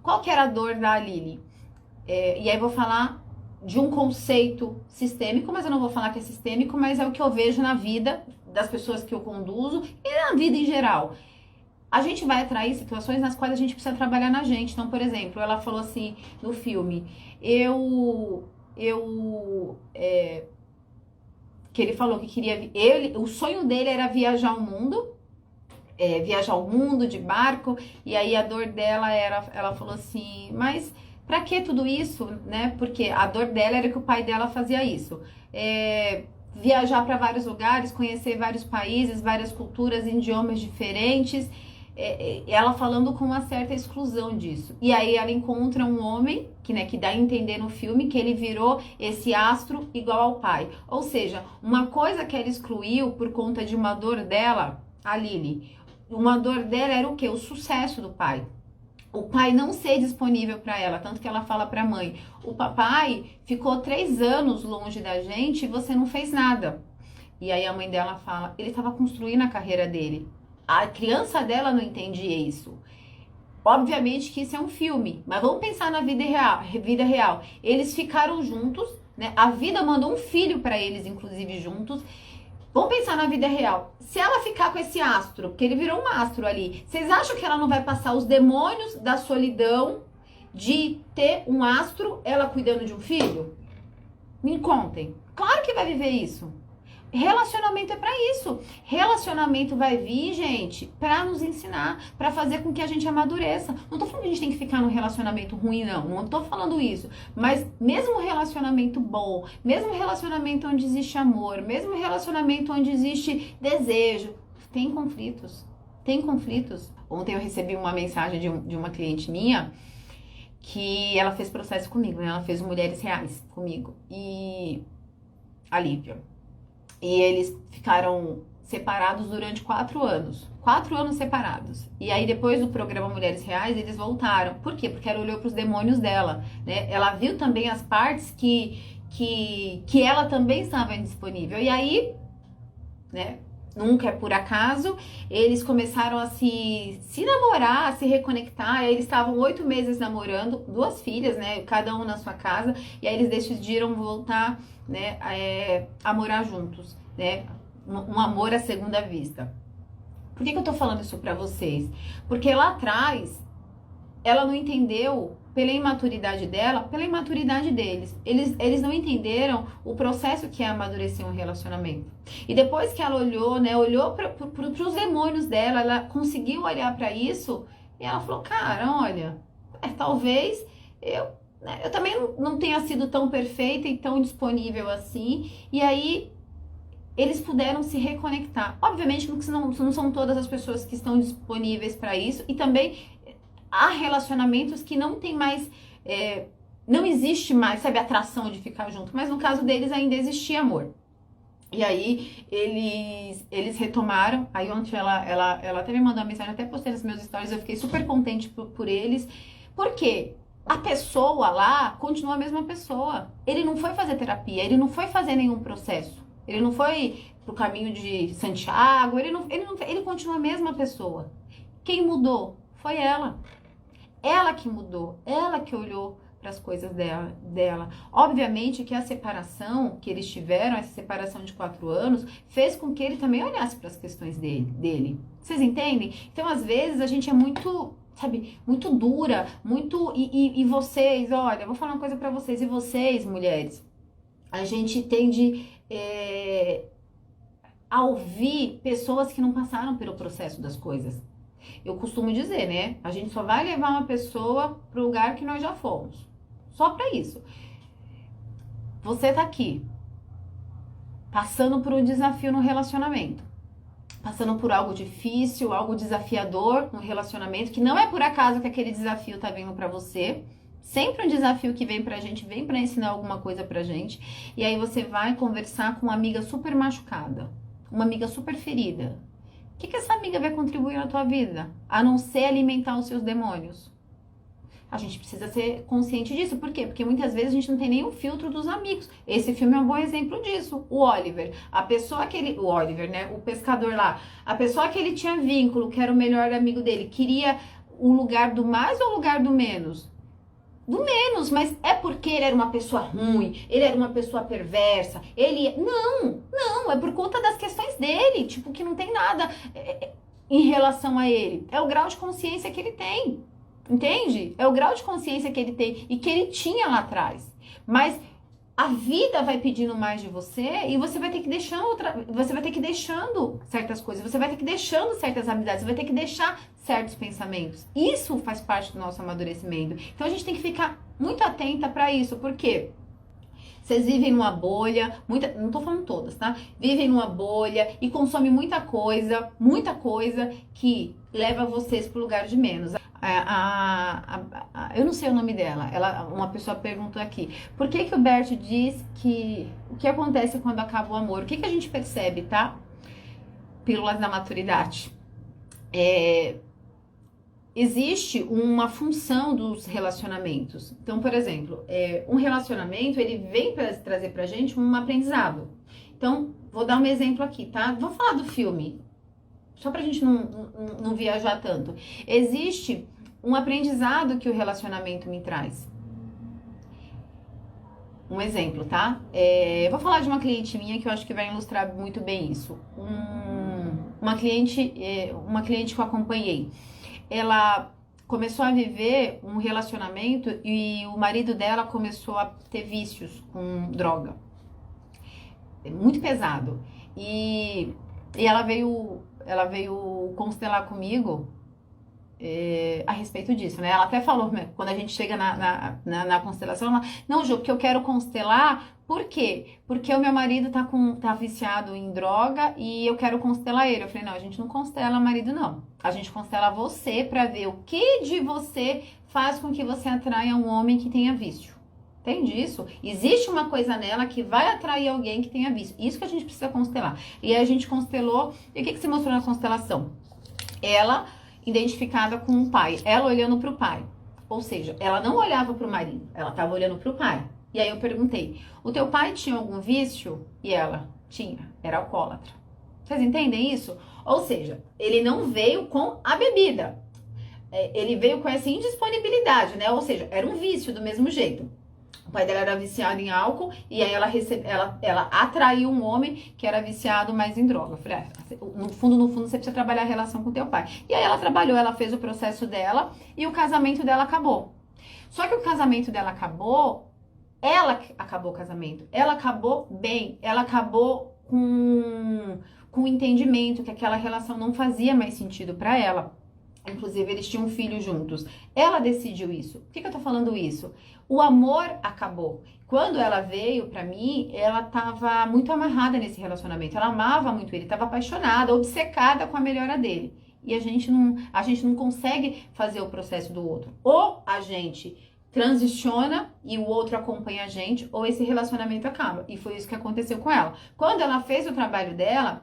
qual que era a dor da Lily? E aí eu vou falar de um conceito sistêmico, mas eu não vou falar que é sistêmico, mas é o que eu vejo na vida das pessoas que eu conduzo e na vida em geral. A gente vai atrair situações nas quais a gente precisa trabalhar na gente. Então, por exemplo, ela falou assim no filme, que ele falou que queria, o sonho dele era viajar o mundo de barco, e aí a dor dela ela falou assim, mas pra que tudo isso, né? Porque a dor dela era que o pai dela fazia isso. Viajar para vários lugares, conhecer vários países, várias culturas, idiomas diferentes, ela falando com uma certa exclusão disso. E aí ela encontra um homem, que dá a entender no filme, que ele virou esse astro igual ao pai. Ou seja, uma coisa que ela excluiu por conta de uma dor dela, a Lily, uma dor dela era o quê? O sucesso do pai. O pai não ser disponível para ela, tanto que ela fala para a mãe, o papai ficou 3 anos longe da gente e você não fez nada. E aí a mãe dela fala, ele estava construindo a carreira dele. A criança dela não entendia isso. Obviamente que isso é um filme, mas vamos pensar na vida real. Eles ficaram juntos, né? A vida mandou um filho para eles, inclusive, juntos. Vamos pensar na vida real. Se ela ficar com esse astro, porque ele virou um astro ali, vocês acham que ela não vai passar os demônios da solidão de ter um astro, ela cuidando de um filho? Me contem. Claro que vai viver isso. Relacionamento é pra isso. Relacionamento vai vir, gente, pra nos ensinar, pra fazer com que a gente amadureça. Não tô falando que a gente tem que ficar num relacionamento ruim, não tô falando isso. Mas mesmo relacionamento bom, mesmo relacionamento onde existe amor, mesmo relacionamento onde existe desejo, tem conflitos. Tem conflitos. Ontem eu recebi uma mensagem de uma cliente minha que ela fez processo comigo, né? Ela fez Mulheres Reais comigo. E a Lívia. E eles ficaram separados durante 4 anos. 4 anos separados. E aí, depois do programa Mulheres Reais, eles voltaram. Por quê? Porque ela olhou para os demônios dela, né? Ela viu também as partes que ela também estava indisponível. E aí, né? Nunca é por acaso, eles começaram a se namorar, a se reconectar. Aí eles estavam 8 meses namorando, 2 filhas, né? Cada um na sua casa. E aí eles decidiram voltar, né? A morar juntos, né? Um amor à segunda vista. Por que eu tô falando isso pra vocês? Porque lá atrás, ela não entendeu, pela imaturidade dela, pela imaturidade deles. Eles não entenderam o processo que é amadurecer um relacionamento. E depois que ela olhou, né, olhou para os demônios dela, ela conseguiu olhar para isso e ela falou, cara, olha, talvez eu também não tenha sido tão perfeita e tão disponível assim. E aí eles puderam se reconectar. Obviamente que não são todas as pessoas que estão disponíveis para isso. E também há relacionamentos que não tem mais, não existe mais, sabe, atração de ficar junto. Mas no caso deles ainda existia amor. E aí eles retomaram. Aí ontem ela até me mandou uma mensagem, até postei nos meus stories, eu fiquei super contente por eles. Por quê? A pessoa lá continua a mesma pessoa. Ele não foi fazer terapia, ele não foi fazer nenhum processo. Ele não foi pro caminho de Santiago, ele continua a mesma pessoa. Quem mudou? Foi ela. Ela que mudou, ela que olhou para as coisas dela. Obviamente que a separação que eles tiveram, essa separação de 4 anos, fez com que ele também olhasse para as questões dele. Vocês entendem? Então, às vezes, a gente é muito, sabe, muito dura, muito... E vocês, olha, eu vou falar uma coisa para vocês. E vocês, mulheres, a gente tende a ouvir pessoas que não passaram pelo processo das coisas. Eu costumo dizer, né? A gente só vai levar uma pessoa pro lugar que nós já fomos. Só pra isso. Você tá aqui, passando por um desafio no relacionamento. Passando por algo difícil, algo desafiador no relacionamento, que não é por acaso que aquele desafio tá vindo pra você. Sempre um desafio que vem pra gente, vem pra ensinar alguma coisa pra gente. E aí você vai conversar com uma amiga super machucada, uma amiga super ferida, O que essa amiga vai contribuir na tua vida? A não ser alimentar os seus demônios. A gente precisa ser consciente disso. Por quê? Porque muitas vezes a gente não tem nenhum filtro dos amigos. Esse filme é um bom exemplo disso. O Oliver. A pessoa que ele... O Oliver, né? O pescador lá. A pessoa que ele tinha vínculo, que era o melhor amigo dele, queria o lugar do mais ou o lugar do menos? Do menos, mas é porque ele era uma pessoa ruim, ele era uma pessoa perversa, ele... Não, é por conta das questões dele, tipo, que não tem nada em relação a ele. É o grau de consciência que ele tem, entende? É o grau de consciência que ele tem e que ele tinha lá atrás. Mas a vida vai pedindo mais de você e você vai ter que você vai ter que ir deixando certas coisas, você vai ter que ir deixando certas amizades, você vai ter que deixar certos pensamentos. Isso faz parte do nosso amadurecimento. Então a gente tem que ficar muito atenta para isso, porque vocês vivem numa bolha, não tô falando todas, tá? Vivem numa bolha e consomem muita coisa que leva vocês pro lugar de menos. Eu não sei o nome dela. Uma pessoa perguntou aqui: por que o Bert diz que o que acontece quando acaba o amor? O que a gente percebe, tá? Pílulas da maturidade. Existe uma função dos relacionamentos. Então, por exemplo, um relacionamento, ele vem para trazer pra gente um aprendizado. Então, vou dar um exemplo aqui, tá? Vou falar do filme, só pra gente não viajar tanto. Existe um aprendizado que o relacionamento me traz. Um exemplo, tá? Vou falar de uma cliente minha que eu acho que vai ilustrar muito bem isso. Uma cliente que eu acompanhei. Ela começou a viver um relacionamento e o marido dela começou a ter vícios com droga. Muito pesado. E ela veio constelar comigo a respeito disso, né? Ela até falou, né, quando a gente chega na constelação, ela, não, Ju, porque eu quero constelar, por quê? Porque o meu marido tá viciado em droga e eu quero constelar ele. Eu falei, não, a gente não constela marido, não. A gente constela você pra ver o que de você faz com que você atraia um homem que tenha vício. Entende isso? Existe uma coisa nela que vai atrair alguém que tenha vício. Isso que a gente precisa constelar. E aí a gente constelou. E o que se mostrou na constelação? Ela identificada com o pai. Ela olhando pro pai. Ou seja, ela não olhava pro marido. Ela estava olhando pro pai. E aí eu perguntei, o teu pai tinha algum vício? E ela, tinha. Era alcoólatra. Vocês entendem isso? Ou seja, ele não veio com a bebida. Ele veio com essa indisponibilidade, né? Ou seja, era um vício do mesmo jeito. O pai dela era viciado em álcool e aí ela atraiu um homem que era viciado mais em droga. Eu falei, no fundo, você precisa trabalhar a relação com o teu pai. E aí ela trabalhou, ela fez o processo dela e o casamento dela acabou. Só que o casamento dela acabou, ela acabou o casamento. Ela acabou bem, ela acabou com o entendimento que aquela relação não fazia mais sentido para ela. Inclusive, eles tinham um filho juntos. Ela decidiu isso. Por que eu tô falando isso? O amor acabou. Quando ela veio pra mim, ela tava muito amarrada nesse relacionamento. Ela amava muito ele, tava apaixonada, obcecada com a melhora dele. E a gente não consegue fazer o processo do outro. Ou a gente transiciona e o outro acompanha a gente, ou esse relacionamento acaba. E foi isso que aconteceu com ela. Quando ela fez o trabalho dela,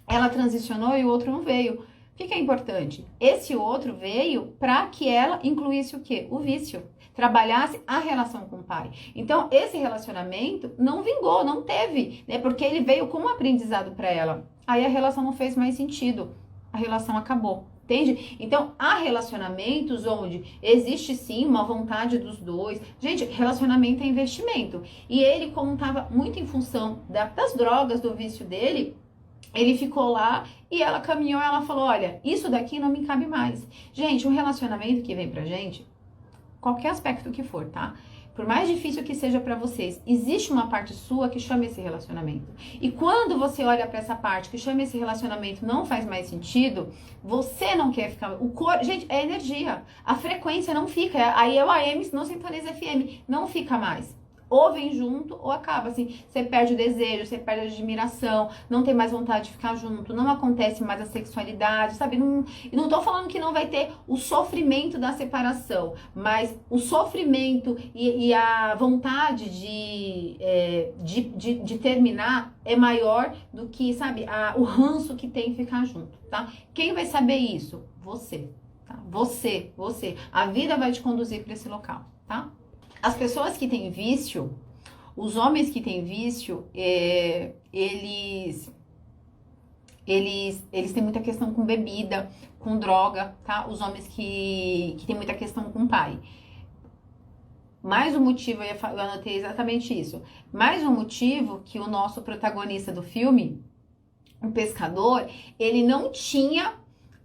ela transicionou e o outro não veio. O que é importante? Esse outro veio para que ela incluísse o quê? O vício. Trabalhasse a relação com o pai. Então, esse relacionamento não vingou, não teve, né? Porque ele veio como um aprendizado para ela. Aí a relação não fez mais sentido. A relação acabou. Entende? Então, há relacionamentos onde existe sim uma vontade dos dois. Gente, relacionamento é investimento. E ele, como estava muito em função das drogas, do vício dele, ele ficou lá e ela caminhou, ela falou, olha, isso daqui não me cabe mais. Gente, um relacionamento que vem pra gente, qualquer aspecto que for, tá? Por mais difícil que seja pra vocês, existe uma parte sua que chama esse relacionamento. E quando você olha pra essa parte que chama esse relacionamento não faz mais sentido, você não quer ficar... Gente, é energia. A frequência não fica. Aí é o AM, não sintoniza FM. Não fica mais. ou vem junto ou acaba, assim, você perde o desejo, você perde a admiração, não tem mais vontade de ficar junto, não acontece mais a sexualidade, sabe? E não tô falando que não vai ter o sofrimento da separação, mas o sofrimento e a vontade de terminar é maior do que, sabe, o ranço que tem ficar junto, tá? Quem vai saber isso? Você, tá? Você. A vida vai te conduzir para esse local, tá? As pessoas que têm vício, os homens que têm vício, eles têm muita questão com bebida, com droga, tá? Os homens que têm muita questão com o pai. Mais um motivo, eu anotei exatamente isso. Mais um motivo que o nosso protagonista do filme, o pescador, ele não tinha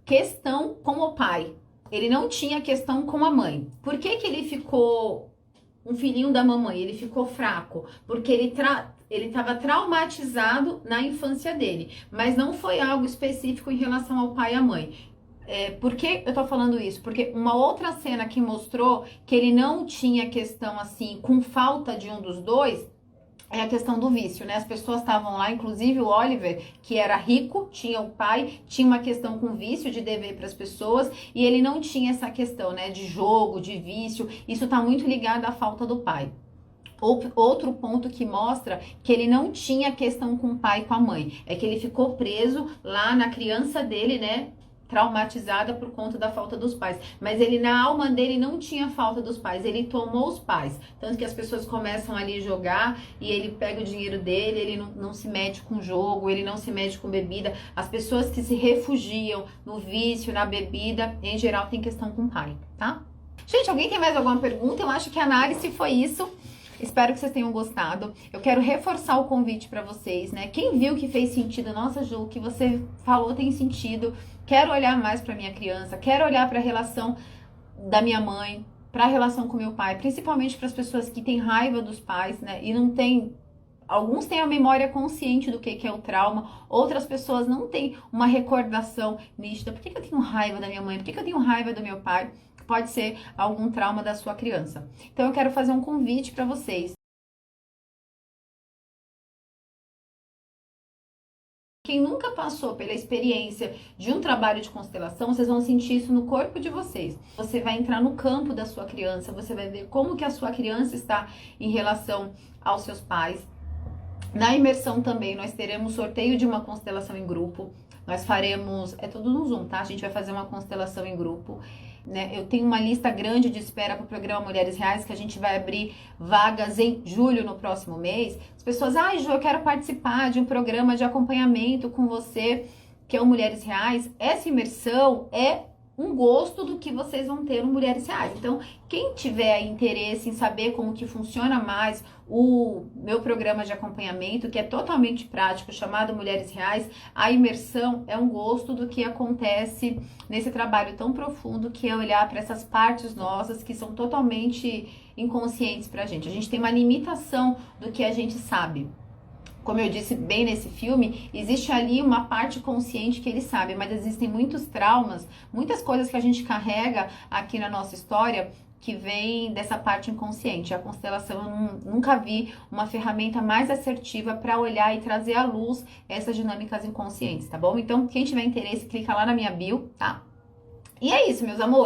questão com o pai. Ele não tinha questão com a mãe. Por que que ele ficou um filhinho da mamãe? Ele ficou fraco. Porque ele estava traumatizado na infância dele. Mas não foi algo específico em relação ao pai e à mãe. Por que eu tô falando isso? Porque uma outra cena que mostrou que ele não tinha questão assim, com falta de um dos dois, é a questão do vício, né? As pessoas estavam lá, inclusive o Oliver, que era rico, tinha o pai, tinha uma questão com vício de dever para as pessoas, e ele não tinha essa questão, né, de jogo, de vício. Isso tá muito ligado à falta do pai. Outro ponto que mostra que ele não tinha questão com o pai e com a mãe, é que ele ficou preso lá na criança dele, né? Traumatizada por conta da falta dos pais, mas ele na alma dele não tinha falta dos pais, ele tomou os pais, tanto que as pessoas começam ali a jogar e ele pega o dinheiro dele, ele não se mete com jogo, ele não se mete com bebida. As pessoas que se refugiam no vício, na bebida, em geral tem questão com o pai, tá? Gente, alguém tem mais alguma pergunta? Eu acho que a análise foi isso. Espero que vocês tenham gostado. Eu quero reforçar o convite para vocês, né? Quem viu que fez sentido, nossa, Ju, o que você falou tem sentido. Quero olhar mais para minha criança, quero olhar para a relação da minha mãe, para a relação com meu pai, principalmente para as pessoas que têm raiva dos pais, né? E não tem. Alguns têm a memória consciente do que é o trauma, outras pessoas não têm uma recordação nítida. Por que eu tenho raiva da minha mãe? Por que eu tenho raiva do meu pai? Pode ser algum trauma da sua criança. Então eu quero fazer um convite para vocês. Quem nunca passou pela experiência de um trabalho de constelação, vocês vão sentir isso no corpo de vocês. Você vai entrar no campo da sua criança, você vai ver como que a sua criança está em relação aos seus pais. Na imersão também, nós teremos sorteio de uma constelação em grupo. Nós faremos, é tudo no Zoom, tá? A gente vai fazer uma constelação em grupo, né? Eu tenho uma lista grande de espera para o programa Mulheres Reais, que a gente vai abrir vagas em julho, no próximo mês. As pessoas, Ju, eu quero participar de um programa de acompanhamento com você, que é o Mulheres Reais. Essa imersão é um gosto do que vocês vão ter no Mulheres Reais. Então, quem tiver interesse em saber como que funciona mais o meu programa de acompanhamento, que é totalmente prático, chamado Mulheres Reais, a imersão é um gosto do que acontece nesse trabalho tão profundo, que é olhar para essas partes nossas que são totalmente inconscientes pra gente. A gente tem uma limitação do que a gente sabe. Como eu disse bem nesse filme, existe ali uma parte consciente que ele sabe, mas existem muitos traumas, muitas coisas que a gente carrega aqui na nossa história que vem dessa parte inconsciente. A constelação, eu nunca vi uma ferramenta mais assertiva para olhar e trazer à luz essas dinâmicas inconscientes, tá bom? Então, quem tiver interesse, clica lá na minha bio, tá? E é isso, meus amores.